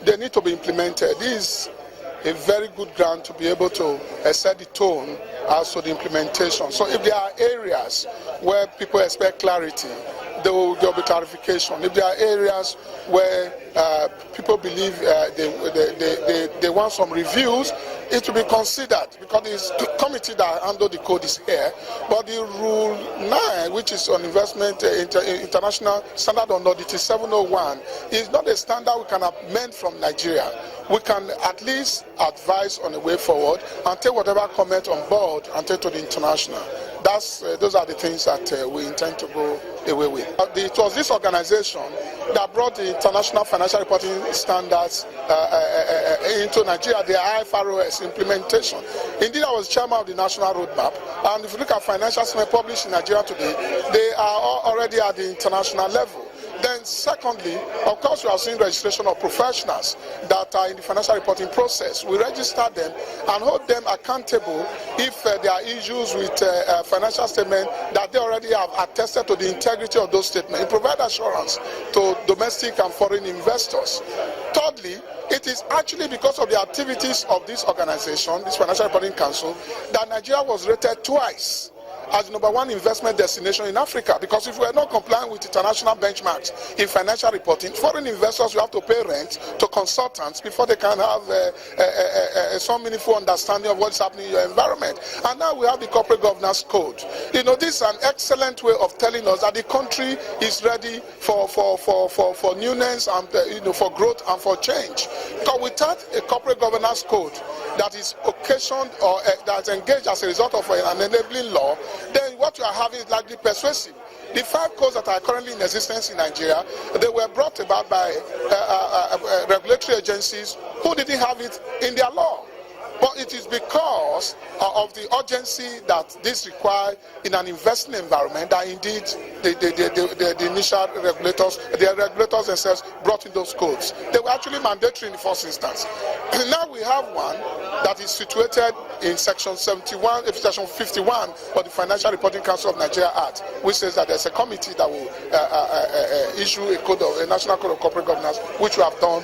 They need to be implemented. This is a very good ground to be able to set the tone as to the implementation. So if there are areas where people expect clarity, there will be clarification. If there are areas where people believe they want some reviews, it will be considered, because the committee that handles the code is here. But the Rule 9, which is on investment international standard on audit, 701, is not a standard we can amend from Nigeria. We can at least advise on the way forward and take whatever comment on board and take to the international. Those are the things that we intend to go away with. It was this organization that brought the international financial reporting standards into Nigeria, the IFRS implementation. Indeed, I was chairman of the national roadmap, and if you look at financial statements published in Nigeria today, they are already at the international level. Then secondly, of course, we are seeing registration of professionals that are in the financial reporting process. We register them and hold them accountable if there are issues with financial statement that they already have attested to the integrity of those statements. It provides assurance to domestic and foreign investors. Thirdly, it is actually because of the activities of this organization, this Financial Reporting Council, that Nigeria was rated twice as the #1 investment destination in Africa, because if we are not complying with international benchmarks in financial reporting, foreign investors will have to pay rent to consultants before they can have some meaningful understanding of what's happening in your environment. And now we have the corporate governance code. You know, this is an excellent way of telling us that the country is ready for newness and for growth and for change. Because without a corporate governance code that is occasioned or that's engaged as a result of an enabling law, then what you are having is likely persuasive. The 5 codes that are currently in existence in Nigeria, they were brought about by regulatory agencies who didn't have it in their law. But it is because of the urgency that this requires in an investing environment that indeed the initial regulators, the regulators themselves brought in those codes. They were actually mandatory in the first instance. Now we have one that is situated in section 71, section 51 of the Financial Reporting Council of Nigeria Act, which says that there's a committee that will issue a national code of corporate governance, which we have done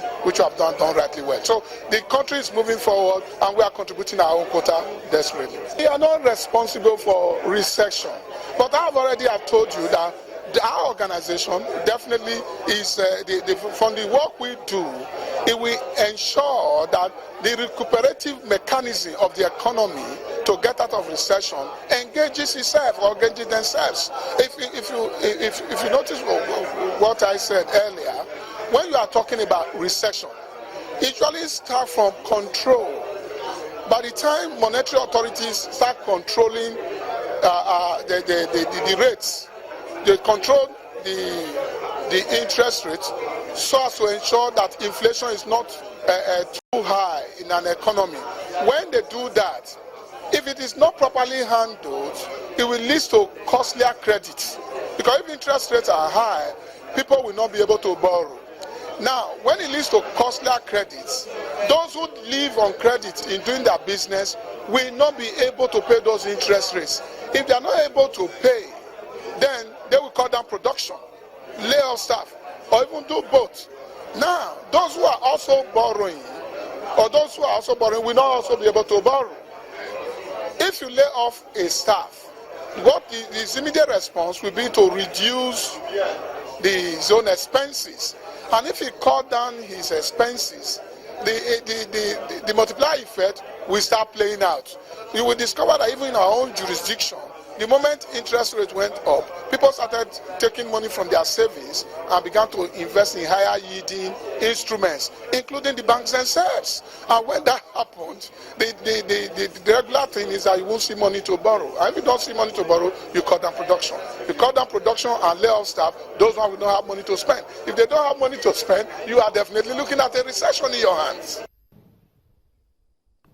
rightly well. So the country is moving forward, and we are contributing our own quota desperately. We are not responsible for recession, but I've already told you that our organization definitely is, from the work we do, it will ensure that the recuperative mechanism of the economy to get out of recession engages itself or engages themselves. If you notice what I said earlier, when you are talking about recession, it usually starts from control. By the time monetary authorities start controlling the rates, they control the interest rates so as to ensure that inflation is not too high in an economy. When they do that, if it is not properly handled, it will lead to costlier credit. Because if interest rates are high, people will not be able to borrow. Now, when it leads to costlier credits, those who live on credit in doing their business will not be able to pay those interest rates. If they are not able to pay, then they will cut down production, lay off staff, or even do both. Now, those who are also borrowing, will not also be able to borrow. If you lay off a staff, what his immediate response will be to reduce his own expenses. And if he cut down his expenses, the multiplier effect will start playing out. You will discover that even in our own jurisdiction, the moment interest rate went up, people started taking money from their savings and began to invest in higher yielding instruments, including the banks themselves. And when that happened, the regular thing is that you won't see money to borrow. And if you don't see money to borrow, you cut down production. You cut down production and lay off staff, those ones will not have money to spend. If they don't have money to spend, you are definitely looking at a recession in your hands.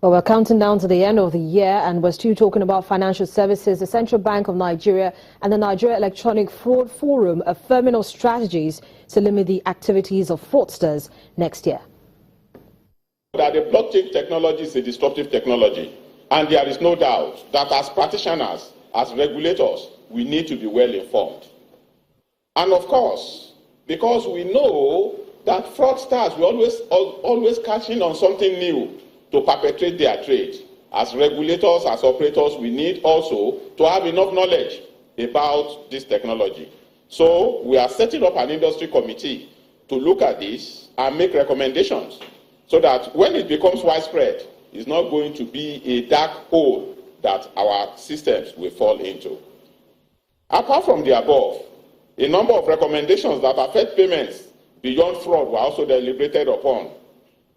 Well, we're counting down to the end of the year, and we're still talking about financial services. The Central Bank of Nigeria and the Nigeria Electronic Fraud Forum are firming up strategies to limit the activities of fraudsters next year. That the blockchain technology is a disruptive technology, and there is no doubt that as practitioners, as regulators, we need to be well informed. And of course, because we know that fraudsters will always catch in on something new to perpetrate their trade. As regulators, as operators, we need also to have enough knowledge about this technology. So we are setting up an industry committee to look at this and make recommendations so that when it becomes widespread, it's not going to be a dark hole that our systems will fall into. Apart from the above, a number of recommendations that affect payments beyond fraud were also deliberated upon,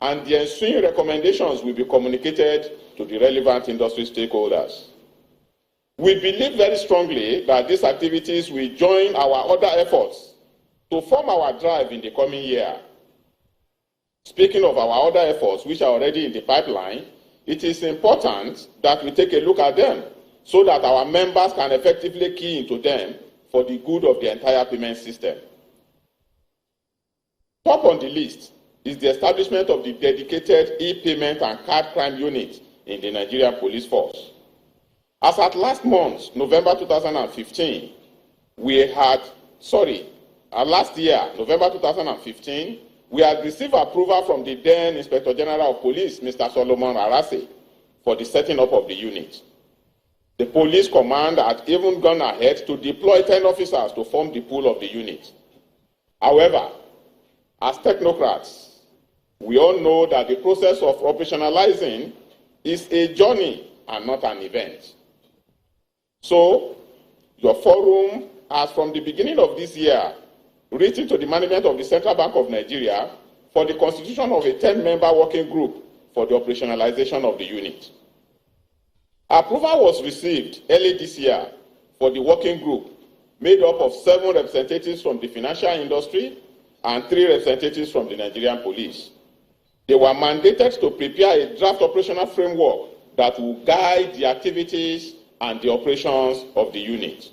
and the ensuing recommendations will be communicated to the relevant industry stakeholders. We believe very strongly that these activities will join our other efforts to form our drive in the coming year. Speaking of our other efforts, which are already in the pipeline, it is important that we take a look at them so that our members can effectively key into them for the good of the entire payment system. Top on the list is the establishment of the dedicated e-payment and card crime unit in the Nigerian police force. As at last month, November 2015, last year, November 2015, we had received approval from the then Inspector General of Police, Mr. Solomon Arase, for the setting up of the unit. The police command had even gone ahead to deploy 10 officers to form the pool of the unit. However, as technocrats, we all know that the process of operationalizing is a journey and not an event. So, your forum has from the beginning of this year written to the management of the Central Bank of Nigeria for the constitution of a 10-member working group for the operationalization of the unit. Approval was received early this year for the working group, made up of 7 representatives from the financial industry and 3 representatives from the Nigerian police. They were mandated to prepare a draft operational framework that will guide the activities and the operations of the unit.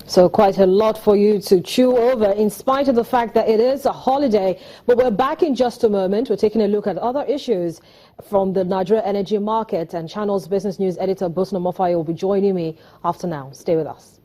So quite a lot for you to chew over, in spite of the fact that it is a holiday. But we're back in just a moment. We're taking a look at other issues from the Nigeria energy market, and Channel's business news editor Bosna Mofayo will be joining me after now. Stay with us.